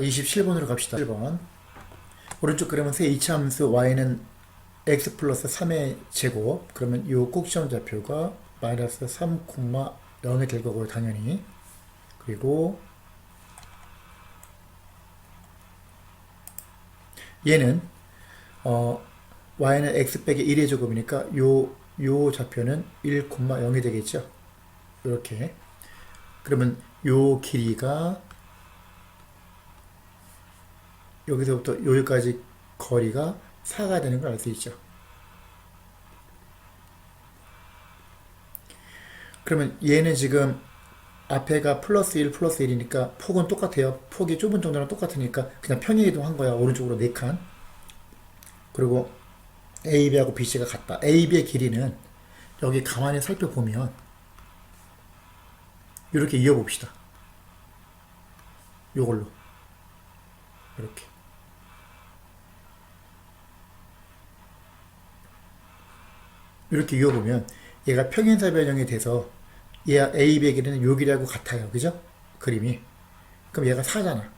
27번으로 갑시다. 7번. 오른쪽 그러면 새 이차함수 y는 x 플러스 3의 제곱. 그러면 이 꼭지점 좌표가 마이너스 3,0이 될 거고요, 당연히. 그리고 얘는 y는 x 빼기 1의 제곱이니까 요 좌표는 1,0이 되겠죠. 이렇게. 그러면 요 길이가 여기서부터 여기까지 거리가 4가 되는 걸 알 수 있죠. 그러면 얘는 지금 앞에가 플러스 1 플러스 1이니까 폭은 똑같아요. 폭이 좁은 정도랑 똑같으니까 그냥 평행이동 한 거야. 오른쪽으로 4칸. 그리고 AB하고 BC가 같다. AB의 길이는 여기 가만히 살펴보면 이렇게 이어봅시다. 요걸로 이렇게 이어보면 얘가 평행사 변형이 돼서 얘 AB의 길이는 요 길이하고 같아요. 그죠? 그림이. 그럼 얘가 4잖아.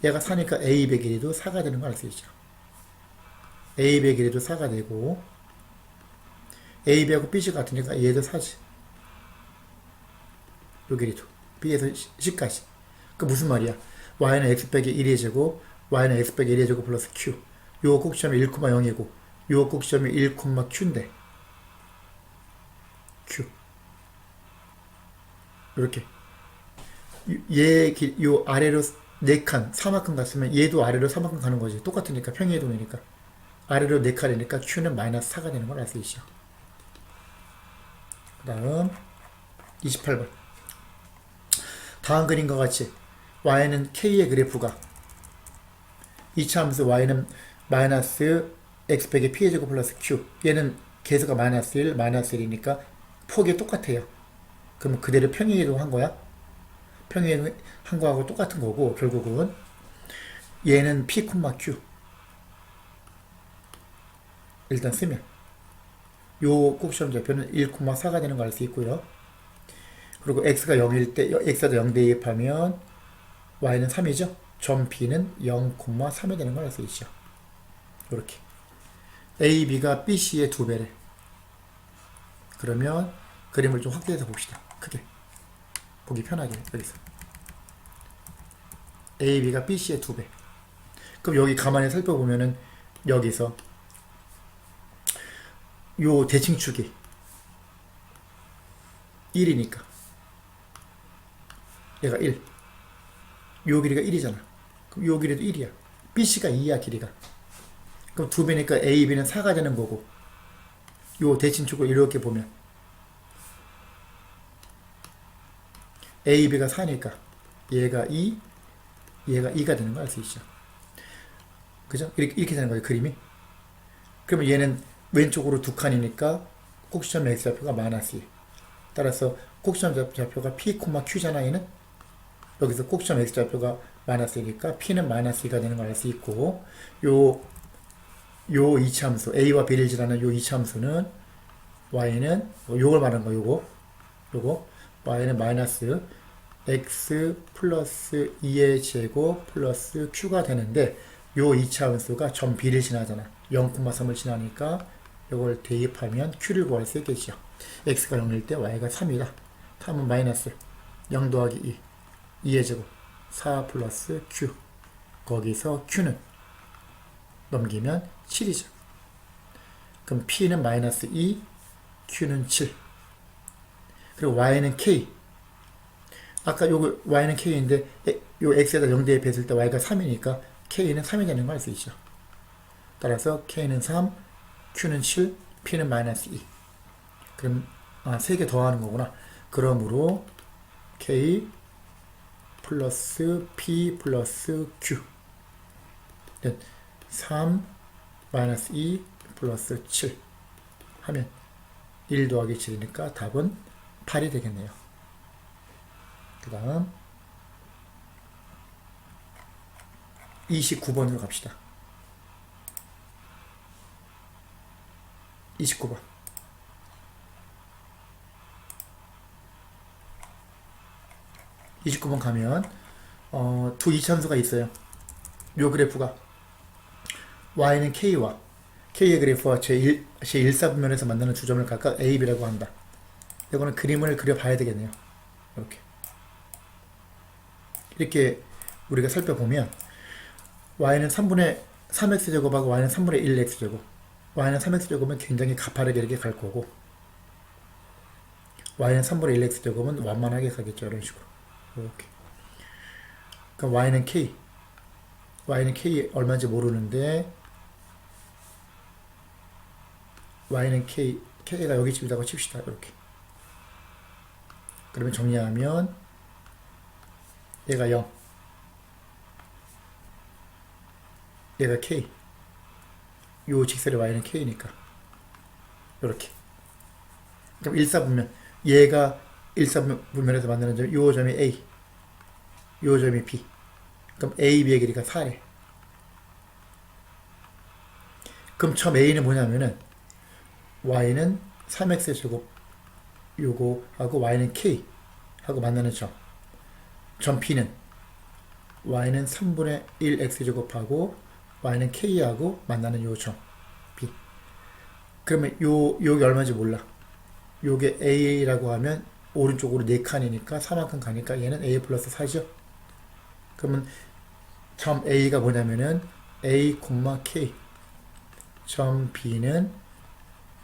얘가 4니까 AB의 길이도 4가 되는 걸 알 수 있죠. AB의 길이도 4가 되고 AB하고 BC 같으니까 얘도 4지. 요 길이도 B에서 C까지. 그 무슨 말이야? Y는 X 빼기 1의 제곱, Y는 X 빼기 1의 제곱 플러스 Q. 요 꼭지점이 1,0이고 요 꼭지점이 1,Q인데 Q. 이렇게 요 아래로 4칸 3만큼 갔으면 얘도 아래로 3만큼 가는 거지. 똑같으니까 평행이동이니까 아래로 4칸이니까 Q는 마이너스 4가 되는 걸 알 수 있죠. 그 다음 28번. 다음 그림과 같이 y는 k의 그래프가 이차함수 y는 마이너스 x 빼기 p의 제곱 플러스 q. 얘는 계수가 마이너스 1, 마이너스 1이니까 폭이 똑같아요. 그럼 그대로 평행이동 한 거야. 평행이동 한 거하고 똑같은 거고 결국은 얘는 p, q 일단 쓰면 요 꼭지점 좌표는 1,4가 되는 걸 알 수 있고요. 그리고 x가 0일 때 x가 0 대입하면 y는 3이죠. 점 b는 0,3이 되는 걸 알 수 있죠. 이렇게 AB가 BC의 2배래. 그러면 그림을 좀 확대해서 봅시다. 크게 보기 편하게 여기서 AB가 BC의 2배. 그럼 여기 가만히 살펴보면은 여기서 요 대칭축이 1이니까 얘가 1. 요 길이가 1이잖아. 그럼 요 길이도 1이야. BC가 2야, 길이가. 그럼 2배니까 AB는 4가 되는 거고, 요 대칭축을 이렇게 보면 AB가 4니까 얘가 2, 얘가 2가 되는 거 알 수 있죠. 그죠? 이렇게 되는 거예요, 그림이. 그러면 얘는 왼쪽으로 2칸이니까 꼭지점 x좌표가 마이너스 2. 따라서 꼭지점 좌표가 p, q잖아, 얘는. 여기서 꼭지점 x좌표가 마이너스 1이니까 p는 마이너스 2가 되는 걸 알 수 있고, 요 이차함수 a와 b를 지나는 요 이차함수는 y는 요걸 말하는 거 요거 y는 마이너스 x 플러스 2의 제곱 플러스 q가 되는데 요 이차함수가 점 b를 지나잖아. 0,3을 지나니까 요걸 대입하면 q를 구할 수 있겠죠. x가 0일 때 y가 3이다. 다음은 마이너스 0 더하기 2의 제곱 4 플러스 q. 거기서 q는 넘기면 7이죠. 그럼 p는 마이너스 2, q는 7. 그리고 y는 k. 아까 요거 y는 k인데 요 x에다 0 대입했을 때 y가 3이니까 k는 3이 되는 걸 알 수 있죠. 따라서 k는 3, q는 7, p는 마이너스 2. 그럼 3개 더하는 거구나. 그러므로 k 플러스 p 플러스 q 3 마이너스 2 플러스 7 하면 1 더하기 7이니까 답은 8이 되겠네요. 그 다음 29번으로 갑시다. 29번. 가면 두 이차함수가 있어요. 요 그래프가 y는 k와 k의 그래프와 제1사분면에서 만나는 두 점을 각각 a, b라고 한다. 이거는 그림을 그려봐야 되겠네요. 이렇게 우리가 살펴보면 y는 3분의 3x제곱하고 y는 3분의 1x제곱, y는 3x제곱은 굉장히 가파르게 이렇게 갈 거고, y는 3분의 1x제곱은 완만하게 가겠죠. 이런 식으로. 이렇게. 그럼 y는 k 얼마인지 모르는데, y는 k가 여기 집이라고 칩시다. 이렇게. 그러면 정리하면 얘가 0, 얘가 k, 요 직설의 y는 k니까 이렇게. 그럼 1사분면, 얘가 1사분면에서 만나는 점, 요 점이 a, 요 점이 b. 그럼 a, b의 길이가 4래. 그럼 처음 a는 뭐냐면은 y는 3x제곱 요거 하고 y는 k 하고 만나는 점 P는 y는 3분의 1x제곱하고 y는 k하고 만나는 요 점 B. 그러면 요게 얼마인지 몰라. 요게 a라고 하면 오른쪽으로 4칸이니까 4만큼 가니까 얘는 a 플러스 4죠. 그러면 점 a가 뭐냐면은 a, k, 점 B는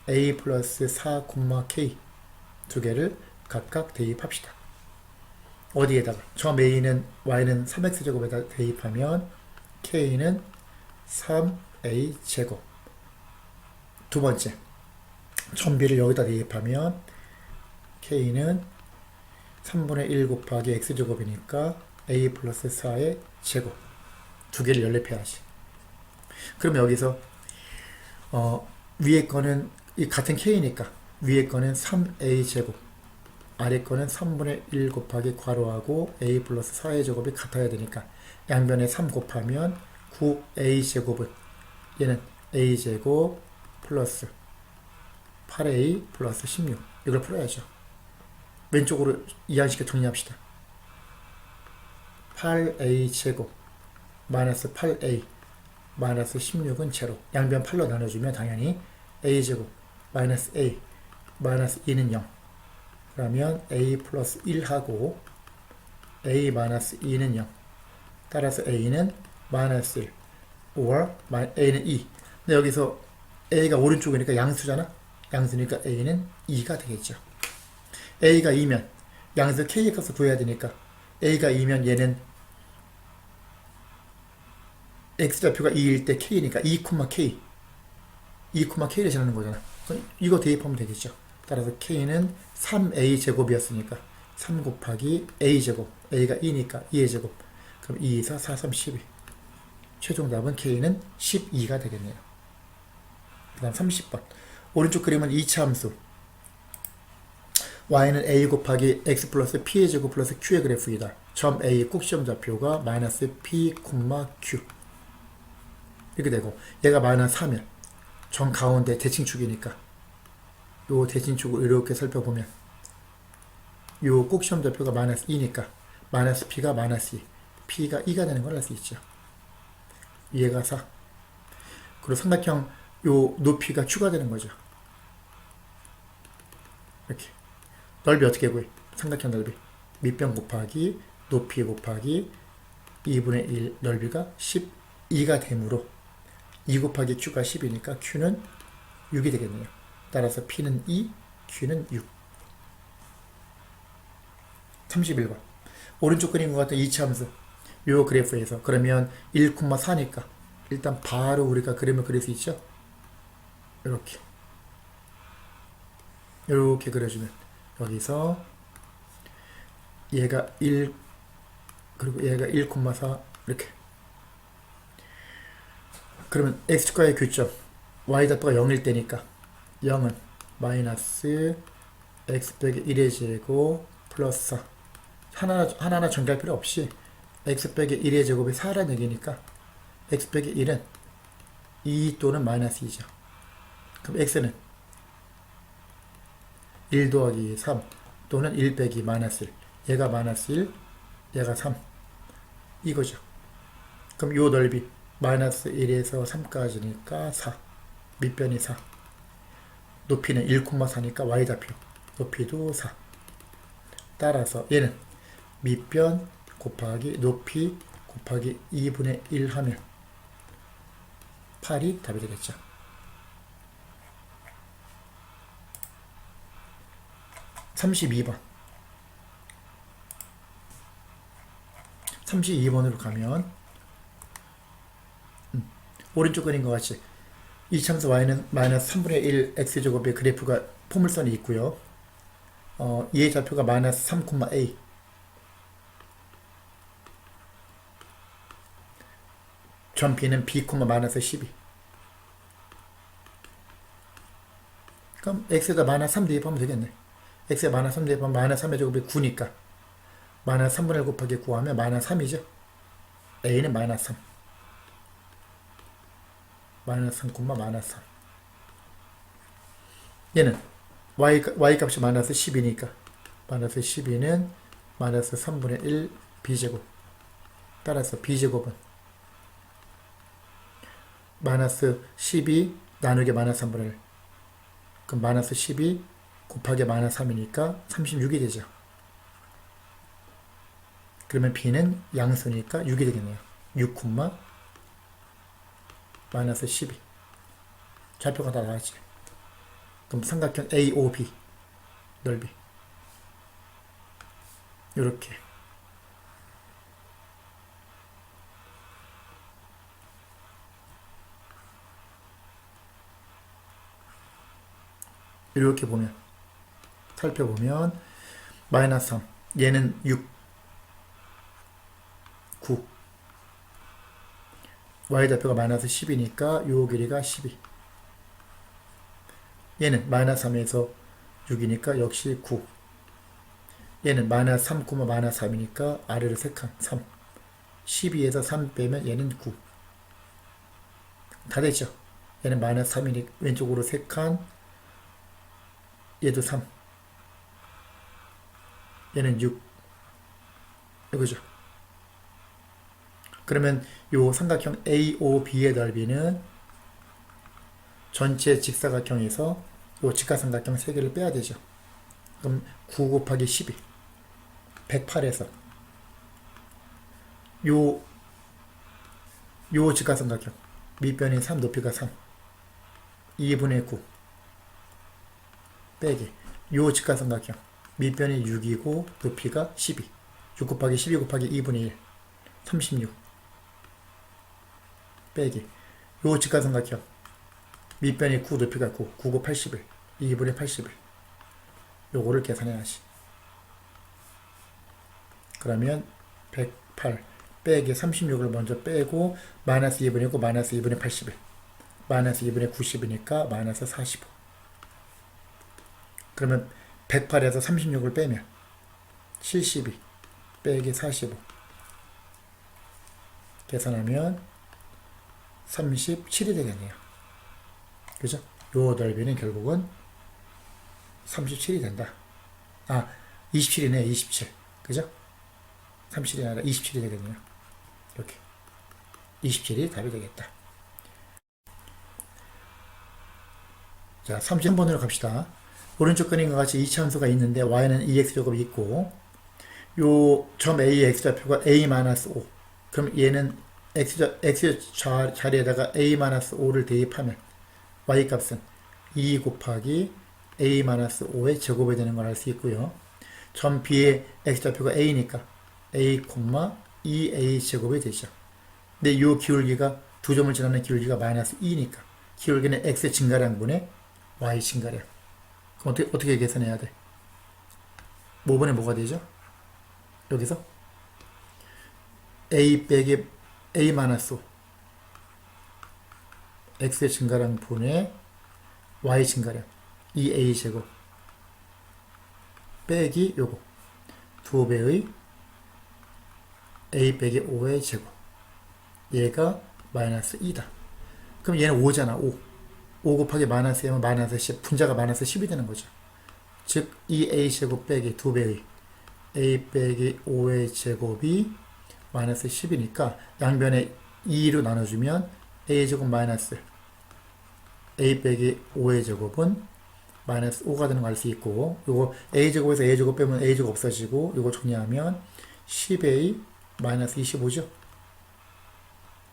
a 플러스 4, k 두 개를 각각 대입합시다. 어디에다가? 점 a는 y는 3x제곱에다 대입하면 k는 3a제곱. 두 번째, 점 b를 여기다 대입하면 k는 3분의 1 곱하기 x제곱이니까 a 플러스 4의 제곱. 두 개를 연립해야지. 그럼 여기서 위에 거는 이 같은 k니까 위에 거는 3a제곱, 아래 거는 3분의 1 곱하기 괄호하고 a 플러스 4의 제곱이 같아야 되니까 양변에 3 곱하면 9a제곱은 얘는 a제곱 플러스 8a 플러스 16. 이걸 풀어야죠. 왼쪽으로 이항식을 정리합시다. 8a제곱 마이너스 8a 마이너스 16은 제로. 양변 8로 나눠주면 당연히 a제곱 마이너스 a 마이너스 2는 0. 그러면 a 플러스 1하고 a 마이너스 2는 0. 따라서 a는 마이너스 1 or a는 2. 근데 여기서 a가 오른쪽이니까 양수잖아. 양수니까 a는 2가 되겠죠. a가 2면 양수 k의 값을 구해야 되니까 a가 2면 얘는 x좌표가 2일 때 k니까 2,k 2,k를 지나는 거잖아. 이거 대입하면 되겠죠. 따라서 k는 3a 제곱이었으니까 3 곱하기 a 제곱, a가 2니까 2의 제곱. 그럼 2, 4, 4, 3, 12. 최종 답은 k는 12가 되겠네요. 그 다음 30번. 오른쪽 그림은 2차 함수. y는 a 곱하기 x 플러스 p의 제곱 플러스 q의 그래프이다. 점 a 꼭지점 좌표가 마이너스 p, q. 이렇게 되고, 얘가 마이너스 3면 정 가운데 대칭축이니까 요 대칭축을 이렇게 살펴보면 요 꼭지점 좌표가 마이너스 2니까 마이너스 p가 마이너스 2, p가 2가 되는 걸 알 수 있죠. 얘가 4. 그리고 삼각형 요 높이가 q가 되는 거죠. 이렇게. 넓이 어떻게 구해? 삼각형 넓이 밑변 곱하기 높이 곱하기 2분의 1 넓이가 12가 되므로 2 곱하기 q가 10이니까 q는 6이 되겠네요. 따라서 p는 2, q는 6. 31번. 오른쪽 그림과 같은 2차 함수. 요 그래프에서 그러면 1,4니까 일단 바로 우리가 그림을 그릴 수 있죠. 이렇게 그려주면 여기서 얘가 1 그리고 얘가 1,4 이렇게. 그러면 x축과의 교점 y좌표가 0일 때니까 0은 마이너스 x 빼기 1의 제곱 플러스 4. 하나하나 전개할 필요 없이 x 빼기 1의 제곱이 4라는 얘기니까 x 빼기 1은 2 또는 마이너스 2죠. 그럼 x는 1 더하기 3 또는 1 빼기 마이너스 1. 얘가 마이너스 1, 얘가 3. 이거죠. 그럼 요 넓이 마이너스 1에서 3까지니까 4. 밑변이 4. 높이는 1,4니까 y좌표. 높이도 4. 따라서 얘는 밑변 곱하기 높이 곱하기 2분의 1 하면 8이 답이 되겠죠. 32번. 32번으로 가면 오른쪽 그림과 같이 이참수 y는 마이너스 3분의 1 x제곱의 그래프가 포물선이 있고요. 얘의 좌표가 마이너스 3,a. 점 b는 b, 마이너스 12. 그럼 x에다 마이너스 3 대입하면 되겠네. x에 마이너스 3 대입하면 마이너스 3의 제곱이 9니까 마이너스 3분의 1 곱하기 9 하면 마이너스 3이죠. a는 마이너스 3. 마이너스 3, 마이너스 3. 얘는 y 값이 마이너스 10이니까 마이너스 12는 마이너스 3분의 1 b제곱. 따라서 b제곱은 마이너스 12 나누기 마이너스 3분의 1. 그럼 마이너스 12 곱하기 마이너스 3이니까 36이 되죠. 그러면 b는 양수니까 6이 되겠네요. 6, 마이너스 12. 좌표가 다 나왔지. 그럼 삼각형 AOB 넓이 이렇게 이렇게 보면 살펴보면 마이너스 3 얘는 6 9 y좌표가 마이너스 10이니까 요 길이가 12. 얘는 마이너스 3에서 6이니까 역시 9. 얘는 마이너스 3, 마이너스 3이니까 아래로 3칸 3. 12에서 3 빼면 얘는 9. 다 됐죠? 얘는 마이너스 3이니까 왼쪽으로 3칸. 얘도 3. 얘는 6. 이거죠. 그러면 요 삼각형 AOB의 넓이는 전체 직사각형에서 요 직각삼각형 3개를 빼야 되죠. 그럼 9 곱하기 12 108에서 요 직각삼각형 밑변이 3 높이가 3 2분의 9 빼기 요 직각삼각형 밑변이 6이고 높이가 12 6 곱하기 12 곱하기 2분의 1 36 빼기 요 직각삼각형 밑변이 9 높이가 9 9고 81 2분의 81 요거를 계산해야지. 그러면 108 빼기 36을 먼저 빼고 마이너스 2분의 9 마이너스 2분의 81 마이너스 2분의 90이니까 마이너스 45. 그러면 108에서 36을 빼면 72 빼기 45 계산하면 37이 되겠네요. 그죠? 요 넓이는 결국은 37이 된다. 27이네, 27. 그죠? 37이 아니라 27이 되겠네요. 이렇게. 27이 답이 되겠다. 자, 33번으로 갑시다. 오른쪽 그림과 같이 이차함수가 있는데 y는 2x제곱이 있고 요 점 A의 x좌표가 a-5. 그럼 얘는 x 자리에다가 a-5를 대입하면 y값은 2 곱하기 a-5의 제곱이 되는 걸 알 수 있고요. 점 B의 x좌표가 a니까 a, 2a 제곱이 되죠. 근데 이 기울기가 두 점을 지나는 기울기가 마이너스 2니까 기울기는 x 증가량분의 y 증가량. 그럼 어떻게 계산해야 돼? 5번에 뭐가 되죠? 여기서 a 빼기 a-5 x의 증가량 분의 y 증가량 2a 제곱 빼기 요거 2배의 a 빼기 5의 제곱 얘가 마이너스 2다. 그럼 얘는 5잖아. 5 곱하기 마이너스 1은 마이너스 10 분자가 마이너스 10이 되는 거죠. 즉 2a 제곱 빼기 2배의 a 빼기 5의 제곱이 마이너스 10이니까 양변에 2로 나눠주면 a제곱 마이너스 a 빼기 5의 제곱은 마이너스 5가 되는 걸 알 수 있고, 요거 a제곱에서 a제곱 빼면 a제곱 없어지고, 요거 정리하면 10a 마이너스 25죠.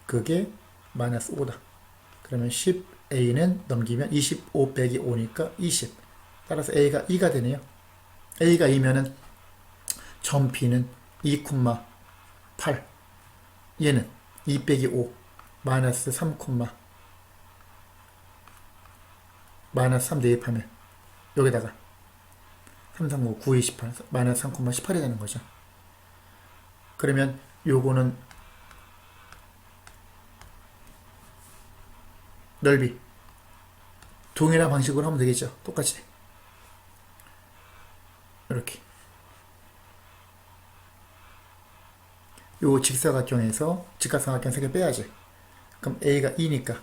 그게 마이너스 5다. 그러면 10a는 넘기면 25 빼기 5니까 20. 따라서 a가 2가 되네요. a가 2면은 점 b는 2,8. 얘는 2 빼기 5 마이너스 3, 마이너스 3 대입하면 여기다가 3, 3, 9, 9, 28 마이너스 3, 18이 되는 거죠. 그러면 요거는 넓이 동일한 방식으로 하면 되겠죠. 똑같이 이렇게 요 직사각형에서 직각삼각형 3개 빼야지. 그럼 a가 2니까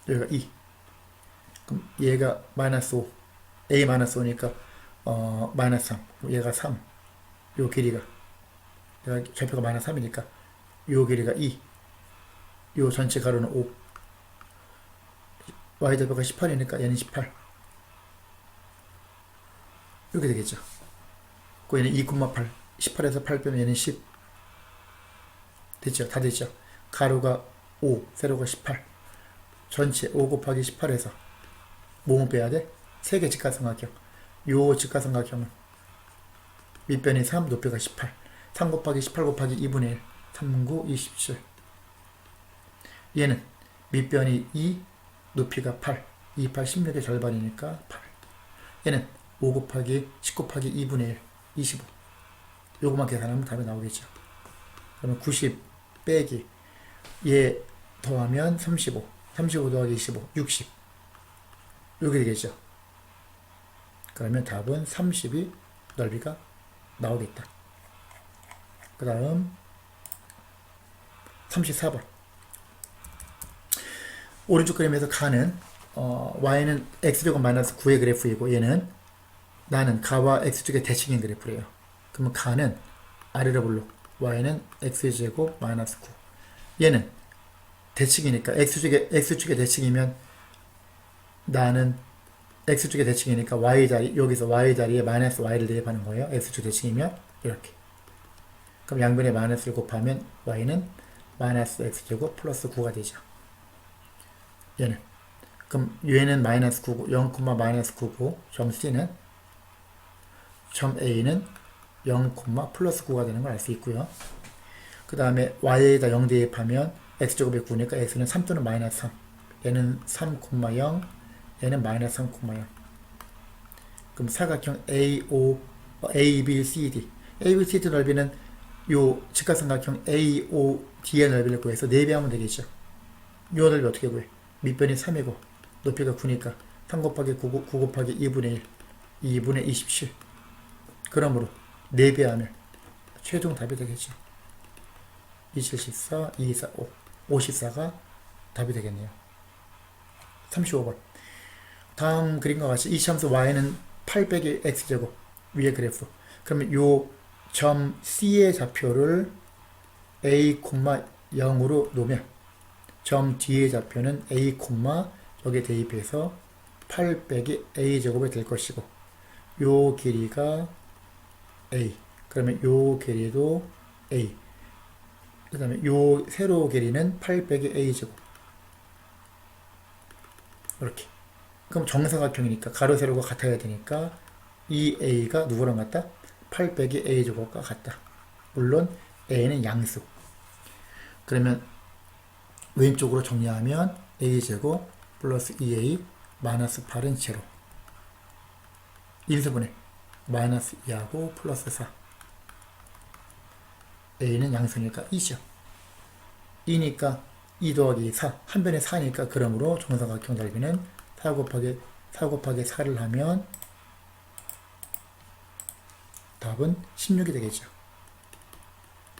여기가 2. 그럼 얘가 마이너스 5 a 마이너스 5니까 마이너스 3 얘가 3. 요 길이가 얘가 좌표가 마이너스 3이니까 요 길이가 2. 요 전체 가로는 5. y좌표가 18이니까 얘는 18. 이렇게 되겠죠. 그 얘는 2,8 18에서 8 빼면 얘는 10 됐죠. 다 됐죠. 가로가 5 세로가 18 전체 5 곱하기 18에서 뭐뭐 빼야 돼? 3개 직각삼각형. 요 직각삼각형은 밑변이 3 높이가 18 3 곱하기 18 곱하기 2분의 1 3, 9, 27. 얘는 밑변이 2 높이가 8 2, 8, 16의 절반이니까 8. 얘는 5 곱하기 10 곱하기 2분의 1 25. 요것만 계산하면 답이 나오겠죠. 그러면 90 빼기 얘 더하면 35 35 더하기 25 60 이렇게 되겠죠. 그러면 답은 30이 넓이가 나오겠다. 그 다음 34번 오른쪽 그림에서 가는 y는 x제곱 마이너스 9의 그래프이고 얘는 나는 가와 x축의 대칭인 그래프래요. 그러면 가는 아래로 불러 y는 x제곱 마이너스 9. 얘는 대칭이니까 x축의 대칭이면 나는 x축의 대칭이니까 y자리 여기서 y자리에 마이너스 y를 대입하는 거예요. x축 대칭이면 이렇게. 그럼 양변에 마이너스를 곱하면 y는 마이너스 x제곱 플러스 9가 되죠. 얘는 그럼 얘는 마이너스 9고 0, 마이너스 9고 점 c는 점 a는 0, 플러스 9가 되는 걸 알 수 있고요. 그 다음에 y에다 0 대입하면 x제곱이 9니까 x는 3 또는 마이너스 3. 얘는 3, 0, 얘는 마이너스 3, 0. 그럼 사각형 ABCD. ABCD 넓이는 요 직각삼각형 AOD의 넓이를 구해서 4배 하면 되겠죠. 요 넓이 어떻게 구해? 밑변이 3이고 높이가 9니까 3 곱하기 9 곱하기 2분의 1 2분의 27. 그러므로 4배 하면 최종 답이 되겠죠. 2714, 245, 54가 답이 되겠네요. 35번. 다음 그림과 같이 이시함수 y는 8 빼기 x제곱 위의 그래프. 그러면 요 점 C의 좌표를 a, 0으로 놓으면 점 D의 좌표는 a, 여기에 대입해서 8 빼기 a제곱이 될 것이고 요 길이가 a. 그러면 요 길이도 a. 그 다음에 요 세로 길이는 8 빼기 a제곱. 이렇게. 그럼 정사각형이니까 가로 세로가 같아야 되니까 이 a가 누구랑 같다? 8 빼기 a제곱과 같다. 물론 a는 양수. 그러면 왼쪽으로 정리하면 a제곱 플러스 2a 마이너스 8은 제로. 인수분해 마이너스 2하고 플러스 4. a는 양수니까 2죠. 2니까 2 더하기 4. 한 변에 4니까 그러므로 정사각형 넓이는 4 곱하기 4를 하면 답은 16이 되겠죠.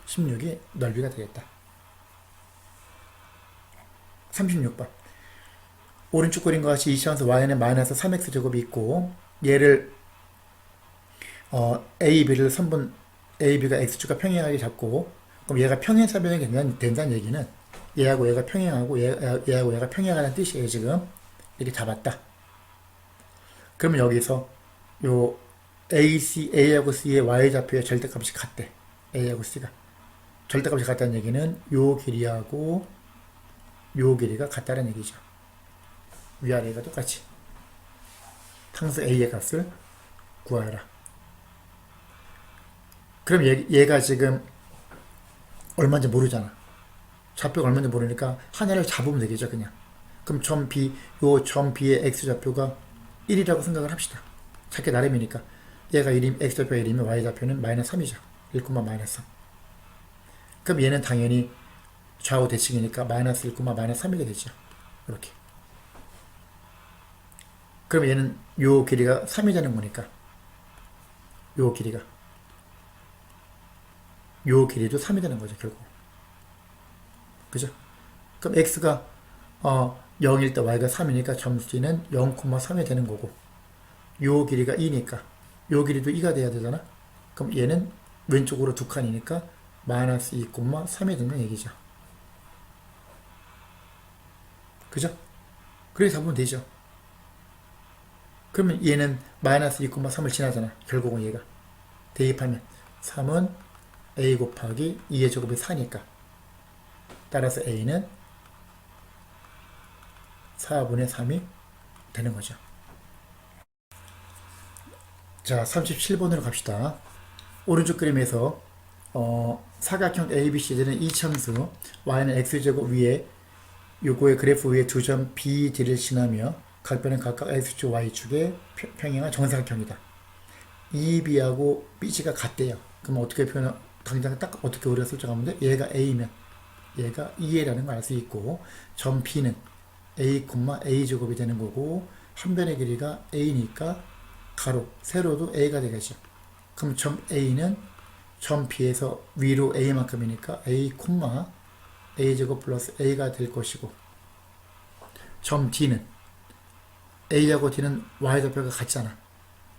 16이 넓이가 되겠다. 36번. 오른쪽 그림과 같이 이시함수 y는 마이너스 3x제곱이 있고 얘를 A, B를 선분 A, B가 x축과 평행하게 잡고 그럼 얘가 평행사변이 된다는 얘기는 얘하고 얘가 평행하고 얘하고 얘가 평행하다는 뜻이에요. 지금 이렇게 잡았다. 그러면 여기서 요 A하고 C의 Y좌표의 절대값이 같대. A하고 C가 절대값이 같다는 얘기는 요 길이하고 요 길이가 같다는 얘기죠. 위아래가 똑같이 상수 A의 값을 구하라. 그럼 얘가 지금 얼마인지 모르잖아. 좌표가 얼마인지 모르니까 하나를 잡으면 되겠죠, 그냥. 그럼 점 B, 요 점 B의 X좌표가 1이라고 생각을 합시다. 작게 나름이니까. 얘가 1이, X좌표가 1이면 Y좌표는 마이너스 3이죠. 1, 마이너스 3. 그럼 얘는 당연히 좌우 대칭이니까 마이너스 1, 마이너스 3이게 되죠. 이렇게. 그럼 얘는 요 길이가 3이 되는 거니까. 요 길이가. 요 길이도 3이 되는 거죠, 결국. 그죠? 그럼 x가 0일 때 y가 3이니까 점수는 0,3이 되는 거고 요 길이가 2니까 요 길이도 2가 돼야 되잖아. 그럼 얘는 왼쪽으로 두 칸이니까 마이너스 2,3이 되는 얘기죠. 그죠? 그렇게 잡으면 되죠. 그러면 얘는 마이너스 2,3을 지나잖아. 결국은 얘가 대입하면 3은 a 곱하기 2의 제곱이 4니까 따라서 a는 4분의 3이 되는 거죠. 자, 37번으로 갑시다. 오른쪽 그림에서 사각형 ABCD는 이참수 y는 x제곱 위에 요거의 그래프 위에 두 점 B, D를 지나며 각변은 각각 x축, y축의 평행한 정사각형이다. EB하고 BC가 같대요. 그럼 어떻게 당장 딱 어떻게 우리가 설정하면 돼? 얘가 A면 얘가 2A라는 걸 알 수 있고 점 B는 A, A제곱이 되는 거고 한 변의 길이가 A니까 가로, 세로도 A가 되겠죠. 그럼 점 A는 점 B에서 위로 A만큼이니까 A, A제곱 플러스 A가 될 것이고 점 D는 A하고 D는 Y좌표가 같잖아.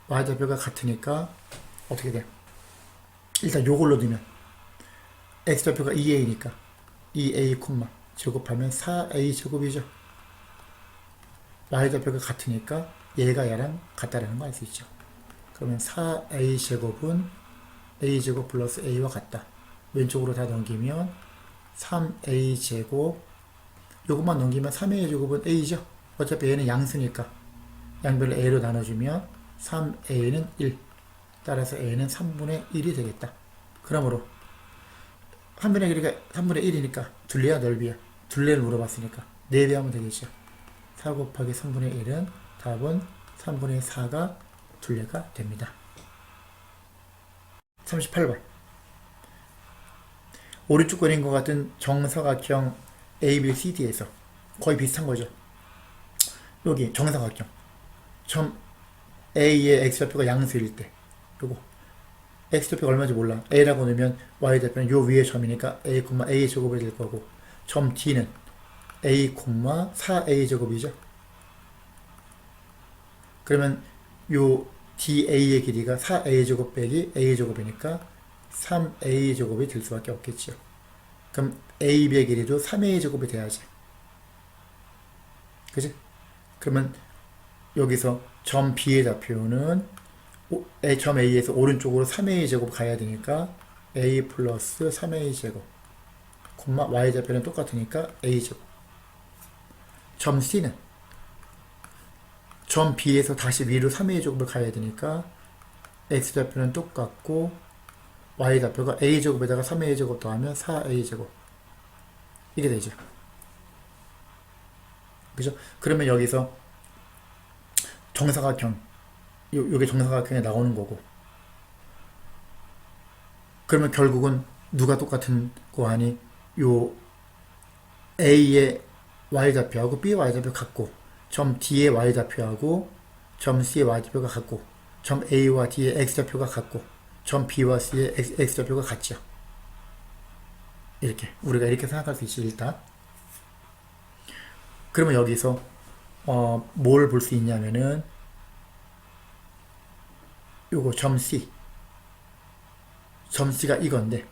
Y좌표가 같으니까 어떻게 돼? 일단 요걸로 넣으면 X좌표가 2A니까 2A, 제곱하면 4A 제곱이죠. Y좌표가 같으니까 얘가 얘랑 같다라는 거 알 수 있죠. 그러면 4A 제곱은 A 제곱 플러스 A와 같다. 왼쪽으로 다 넘기면 3A 제곱 요것만 넘기면 3A 제곱은 A죠. 어차피 얘는 양수니까 양별로 A로 나눠주면 3A는 1 따라서 A는 3분의 1이 되겠다. 그러므로 한 변의 길이가 3분의 1이니까 둘레야 넓이야. 둘레를 물어봤으니까 4배 하면 되겠죠. 4 곱하기 3분의 1은 답은 3분의 4가 둘레가 됩니다. 38번 오른쪽 그림과 같은 정사각형 ABCD에서 거의 비슷한 거죠. 여기 정사각형 점 A의 X좌표가 양수일 때 요거 X좌표가 얼마인지 몰라. A라고 넣으면 Y좌표는 요 위에 점이니까 A, A 제곱이 될 거고 점 D는 A, 4A 제곱이죠. 그러면 요 DA의 길이가 4A 제곱 빼기 A 제곱이니까 3A 제곱이 될 수밖에 없겠죠. 그럼 AB의 길이도 3A 제곱이 돼야지. 그지? 그러면 여기서 점 B의 좌표는 점 A에서 오른쪽으로 3A 제곱 가야 되니까 A 플러스 3A 제곱 Y 좌표는 똑같으니까 A 제곱. 점 C는 점 B에서 다시 위로 3A 제곱을 가야 되니까 X 좌표는 똑같고 Y 좌표가 A 제곱에다가 3A 제곱 더하면 4A 제곱 이게 되죠. 그죠? 그러면 여기서 정사각형 요게 정사각형에 나오는 거고 그러면 결국은 누가 똑같은 거 하니 요 A의 Y좌표하고 B의 Y좌표 같고 점 D의 Y좌표하고 점 C의 Y좌표가 같고 점 A와 D의 X좌표가 같고 점 B와 C의 X좌표가 같죠. 이렇게 우리가 이렇게 생각할 수 있지 일단. 그러면 여기서 뭘 볼 수 있냐면은 요거 점 C가 이건데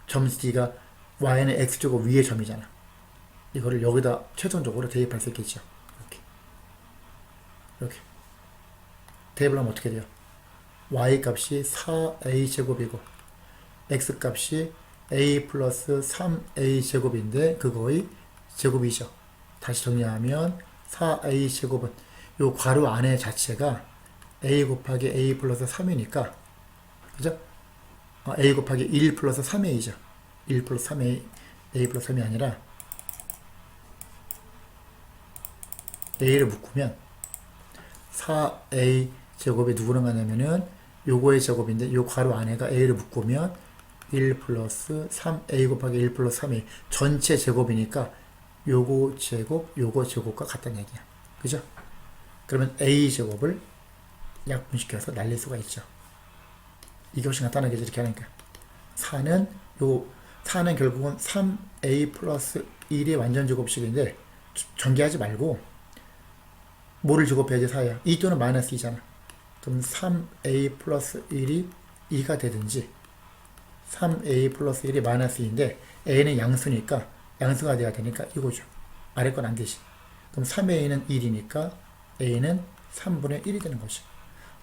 점 C가 y는 x제곱 위의 점이잖아. 이거를 여기다 최종적으로 대입할 수 있겠죠. 이렇게 대입을 하면 어떻게 돼요? y 값이 4a 제곱이고 x 값이 a 플러스 3a 제곱인데 그거의 제곱이죠. 다시 정리하면 4a 제곱은 요 괄호 안에 자체가 a 곱하기 a 플러스 3이니까 그죠? a 곱하기 1 플러스 3a죠. 1 플러스 3a a 플러스 3이 아니라 a를 묶으면 4a 제곱이 누구랑 가냐면은 요거의 제곱인데 요 괄호 안에가 a를 묶으면 1 플러스 3a 곱하기 1 플러스 3a 전체 제곱이니까 요거 제곱과 같다는 얘기야. 그죠? 그러면 a 제곱을 약분시켜서 날릴 수가 있죠. 이게 훨씬 간단하게 이렇게 하니까 4는 결국은 3a 플러스 1의 완전 제곱식인데 전개하지 말고 뭐를 제곱해야지 4야. 2 또는 마이너스 2잖아. 그럼 3a 플러스 1이 2가 되든지 3a 플러스 1이 마이너스 2인데 a는 양수니까 양수가 돼야 되니까 이거죠. 아래 건 안 되지. 그럼 3a는 1이니까 a는 3분의 1이 되는 거지.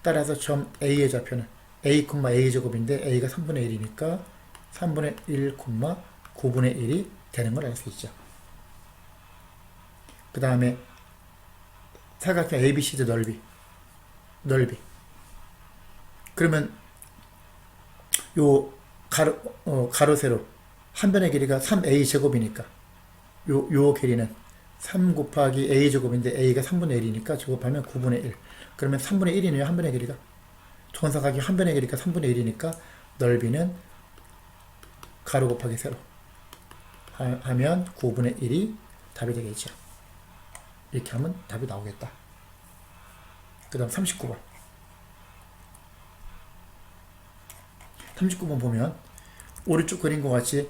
따라서 점 a의 좌표는 a, a 제곱인데 a가 3분의 1이니까 3분의 1, 9분의 1이 되는 걸 알 수 있죠. 그 다음에 사각형 ABCD 넓이. 그러면 요 가로 세로 한 변의 길이가 3a 제곱이니까 요 길이는 3 곱하기 a 제곱인데 a가 3분의 1이니까 제곱하면 9분의 1. 그러면 3분의 1이네요. 한 변의 길이가. 정사각이 한 변의 길이가 3분의 1이니까 넓이는 가로 곱하기 세로 하면 9분의 1이 답이 되겠죠. 이렇게 하면 답이 나오겠다. 그 다음 39번. 39번 보면 오른쪽 그린 것 같이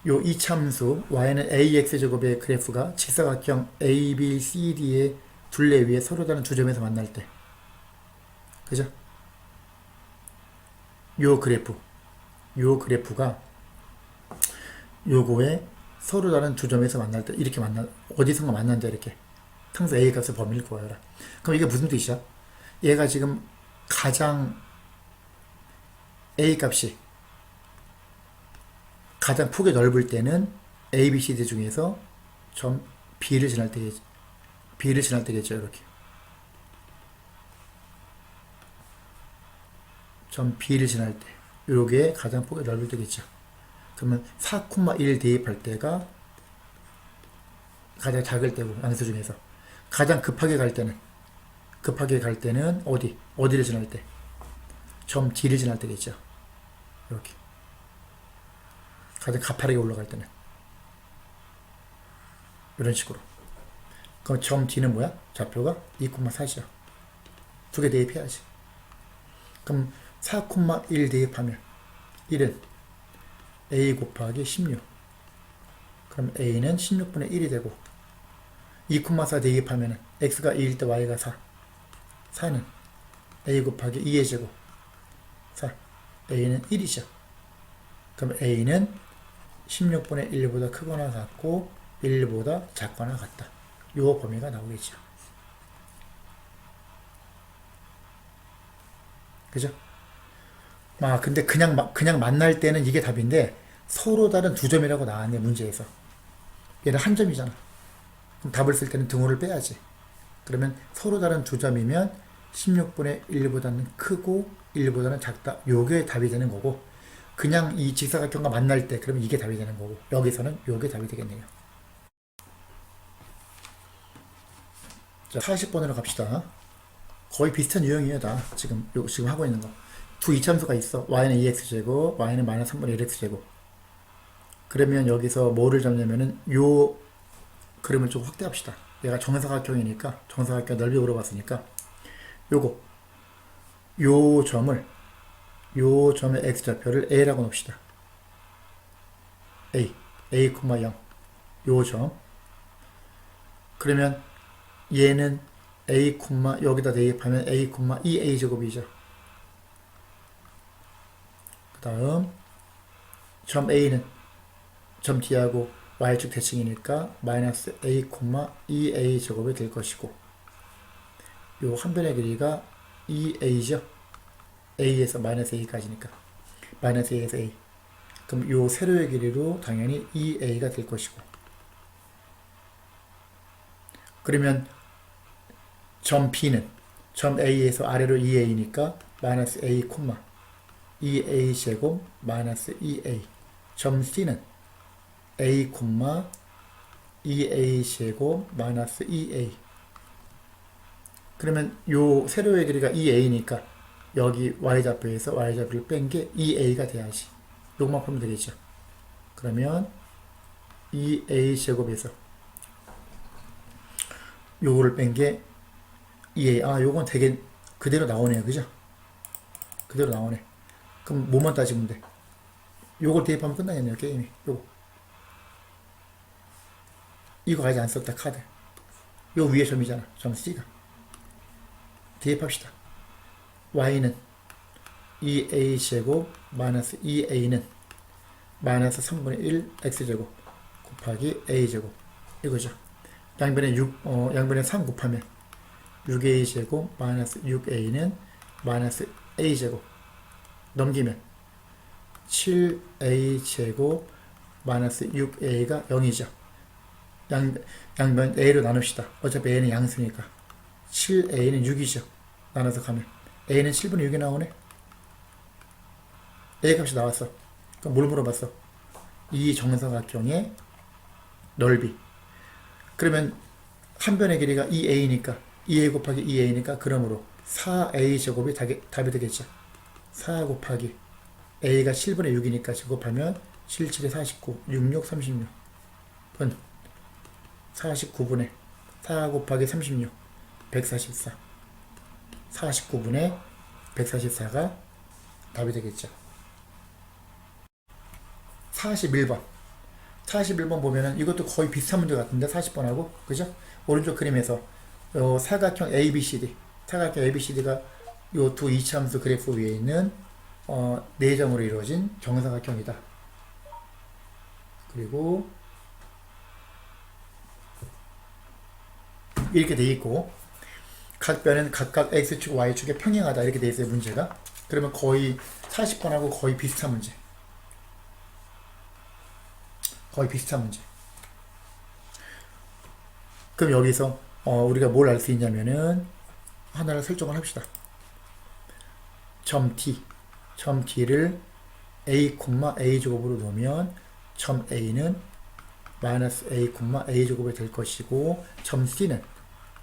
요 이참수 y는 ax제곱의 그래프가 직사각형 ABCD의 둘레 위에 서로 다른 두 점에서 만날 때 그죠? 요 그래프가 요거에 서로 다른 두 점에서 만날 때 이렇게 어디선가 만난다 이렇게 상수 A 값을 범위를 구하여라. 그럼 이게 무슨 뜻이야? 얘가 지금 가장 A 값이 가장 폭이 넓을 때는 A, B, C, D 중에서 점 B를 지날 때겠죠. 이렇게 점 B를 지날 때 요게 가장 폭이 넓을 때겠죠. 그러면 4,1 대입할 때가 가장 작을 때고 양수 중에서 가장 급하게 갈 때는 어디를 지날 때? 점 D를 지날 때겠죠. 이렇게 가장 가파르게 올라갈 때는 이런 식으로. 그럼 점 D는 뭐야? 좌표가 2,4죠. 두 개 대입해야지. 그럼 4,1 대입하면 1은 a 곱하기 16. 그럼 a는 16분의 1이 되고 2,4 대입하면 x가 2일 때 y가 4. 4는 a 곱하기 2의 제곱 4. a는 1이죠. 그럼 a는 16분의 1보다 크거나 같고 1보다 작거나 같다. 요 범위가 나오겠죠. 그죠? 근데 그냥 만날 때는 이게 답인데 서로 다른 두 점이라고 나왔네 문제에서. 얘는 한 점이잖아. 그럼 답을 쓸 때는 등호를 빼야지. 그러면 서로 다른 두 점이면 16분의 1보다는 크고 1보다는 작다. 요게 답이 되는 거고 그냥 이 직사각형과 만날 때 그러면 이게 답이 되는 거고 여기서는 요게 답이 되겠네요. 자 40번으로 갑시다. 거의 비슷한 유형이에요 다. 지금 하고 있는 거. 두 이참수가 있어. y는 2x제곱, y는 마이너스 3분의 1x제곱. 그러면 여기서 뭐를 잡냐면은 요 그림을 좀 확대합시다. 얘가 정사각형이니까 정사각형 넓이 물어봤으니까 요 점의 x좌표를 a라고 놓읍시다. a, 0 요 점. 그러면 얘는 a, 여기다 대입하면 a, 2a 제곱이죠. 그 다음 점 A는 점 D하고 y축 대칭이니까 마이너스 A, 2A 제곱이 될 것이고 요 한 변의 길이가 2A죠. A에서 마이너스 A까지니까 마이너스 A에서 A. 그럼 요 세로의 길이로 당연히 2A가 될 것이고 그러면 점 B는 점 A에서 아래로 2A니까 마이너스 A, 2A 제곱 마이너스 2A. 점 C는 A, 2A 제곱 마이너스 2A. 그러면 요 세로의 길이가 2A니까 여기 Y좌표에서 Y좌표를 뺀 게 2A가 돼야지. 요것만 풀면 되겠죠. 그러면 2A 제곱에서 요거를 뺀 게 2A. 아, 요건 되게 그대로 나오네요. 그죠? 그대로 나오네. 그럼 뭐만 따지면 돼? 요걸 대입하면 끝나겠네요. 게임이. 요거. 이거 아직 안 썼다. 카드. 요 위에 점이잖아. 점 C가. 대입합시다. Y는 2A 제곱 마이너스 2A는 마이너스 3분의 1 X제곱 곱하기 A제곱 이거죠. 양변에 양변에 3 곱하면 6A 제곱 마이너스 6A는 마이너스 A제곱 넘기면 7A 제곱 마이너스 6A가 0이죠. 양변 A로 나눕시다. 어차피 A는 양수니까 7A는 6이죠. 나눠서 가면 A는 7분의 6이 나오네. A 값이 나왔어. 그럼 뭘 물어봤어? 이 정사각형의 넓이. 그러면 한 변의 길이가 2A니까 2A 곱하기 2A니까 그러므로 4A 제곱이 답이 되겠죠. 4 곱하기 A가 7분의 6이니까 제곱하면 7, 7에 49, 66, 36 분 49분의 4 곱하기 36 144 49분의 144가 답이 되겠죠. 41번 41번 보면은 이것도 거의 비슷한 문제 같은데 40번하고 그죠? 오른쪽 그림에서 요 사각형 ABCD 사각형 ABCD가 요 두 이차함수 그래프 위에 있는 4점으로 이루어진 정사각형이다. 그리고 이렇게 돼 있고 각 변은 각각 X축, Y축에 평행하다 이렇게 돼 있어요. 문제가. 그러면 거의 40번하고 거의 비슷한 문제. 거의 비슷한 문제. 그럼 여기서 우리가 뭘 알 수 있냐면은 하나를 설정을 합시다. 점 D를 A, A 제곱으로 놓으면 점 A는 마이너스 A, A 제곱이 될 것이고 점 C는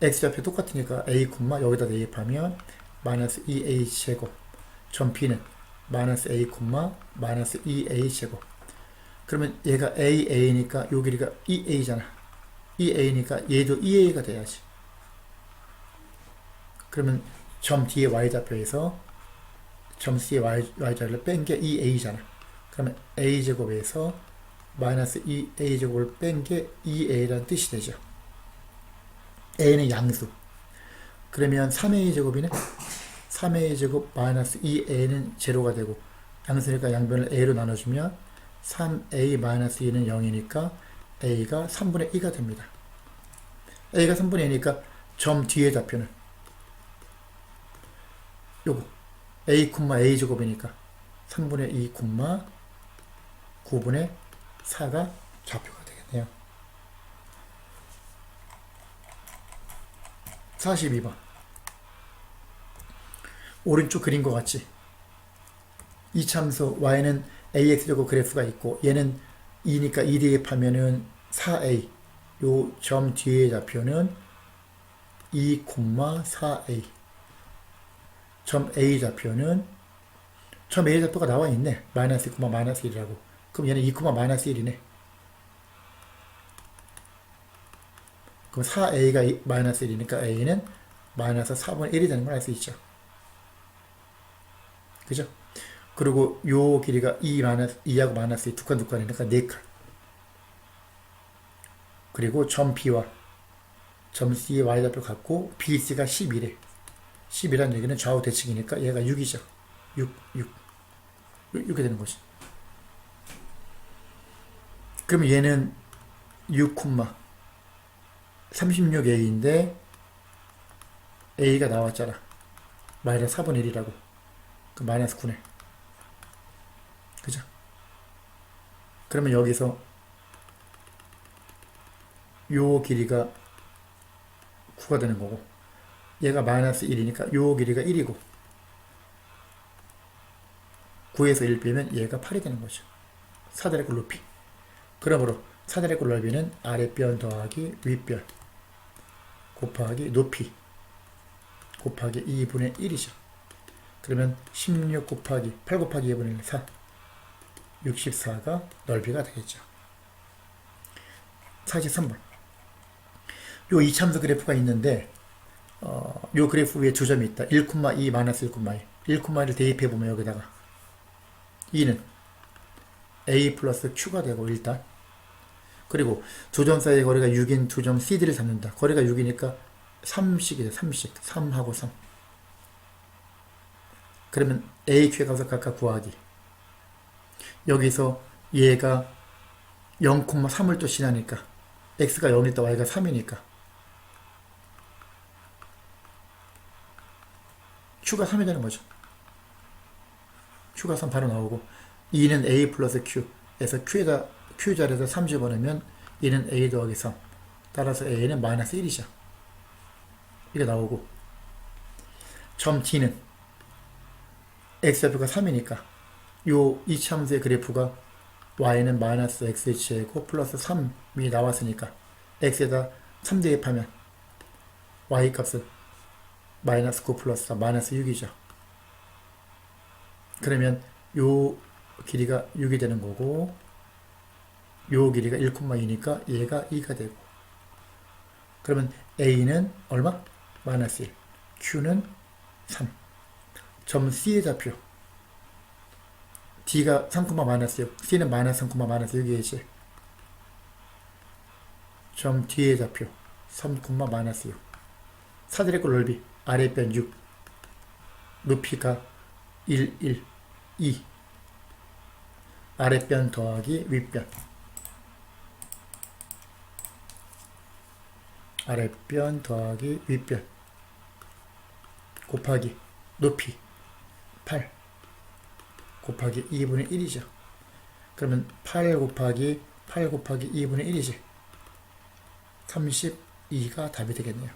X좌표 똑같으니까 A, 여기다 대입하면 마이너스 2A 제곱 점 B는 마이너스 A, 마이너스 2A 제곱 그러면 얘가 A니까 요 길이가 2A잖아. 2A니까 얘도 2A가 돼야지. 그러면 점 D의 Y좌표에서 점 C의 Y좌표를 뺀 게 2A잖아. 그러면 A제곱에서 마이너스 2A제곱을 뺀 게 2A라는 뜻이 되죠. A는 양수. 그러면 3A제곱이네? 3A제곱 마이너스 2A는 제로가 되고 양수니까 양변을 A로 나눠주면 3A 마이너스 2는 0이니까 A가 3분의 2가 됩니다. A가 3분의 2니까 점 뒤의 좌표는 요거 A, A 제곱이니까 3분의 2, 9분의 4가 좌표가 되겠네요. 42번 오른쪽 그림과 같이 이참수 y는 ax제곱 그래프가 있고 얘는 2니까 2 대입하면은 4a 요 점 뒤의 좌표는 2, 4a 점 a 좌표는 점 a 좌표가 나와 있네. 마이너스 2, 마이너스 1이라고. 그럼 얘는 2, 마이너스 1이네. 그럼 4a가 마이너스 1이니까 a는 마이너스 4분의 1이 되는 걸 알 수 있죠. 그죠? 그리고 요 길이가 2하고 마이너스 2 두 칸이니까 4칸. 그리고 점 B와 점 C의 Y좌표 같고 BC가 11에 11이라는 얘기는 좌우 대칭이니까 얘가 6이죠. 6 이렇게 되는 거지. 그러면 얘는 6, 36a인데 a가 나왔잖아. 마이너스 4분의 1이라고. 그 마이너스 9네. 그죠? 그러면 여기서 요 길이가 9가 되는 거고, 얘가 마이너스 1이니까 요 길이가 1이고, 9에서 1 빼면 얘가 8이 되는 거죠. 사다리꼴 높이. 그러므로 사다리꼴 넓이는 아랫변 더하기 윗변 곱하기 높이 곱하기 2분의 1이죠. 그러면 16 곱하기 8 곱하기 2분의 1, 4, 64가 넓이가 되겠죠. 43번. 요 이참수 그래프가 있는데 요 그래프 위에 두 점이 있다. 1,2 마이너스 1,2 1,2를 대입해보면 여기다가 2는 a 플러스 q가 되고 일단, 그리고 두 점 사이의 거리가 6인 두 점 CD를 잡는다. 거리가 6이니까 3씩이죠. 3씩. 3하고 3. 그러면 A, Q의 값을 각각 구하기. 여기서 얘가 0,3을 또 지나니까 X가 0이다 Y가 3이니까 Q가 3이 되는 거죠. Q가 3 바로 나오고, 2는 A 플러스 Q에서 Q 자리에서 3 집어넣으면 2는 A 더하기 3. 따라서 A는 마이너스 1이죠. 이게 나오고, 점 D는 X좌표가 3이니까 요 이차함수의 그래프가 Y는 마이너스 XH이고 플러스 3이 나왔으니까 X에다 3 대입하면 Y 값은 마이너스 9 플러스 4 마이너스 6이죠. 그러면 요 길이가 6이 되는 거고, 요 길이가 1,2니까 얘가 2가 되고, 그러면 A는 얼마? 마이너스 1. Q는 3. 점 C의 좌표. D가 3, 마이너스 6. C는 마이너스 3, 마이너스 6이지. 점 D의 좌표. 3, 마이너스 6. 사다리꼴 넓이. 아랫변 6. 높이가 1, 1, 2. 아랫변 더하기 윗변. 아랫변 더하기 윗변 곱하기 높이 8 곱하기 2분의 1이죠. 그러면 8 곱하기 2분의 1이지. 32가 답이 되겠네요.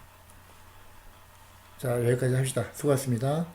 자, 여기까지 합시다. 수고하셨습니다.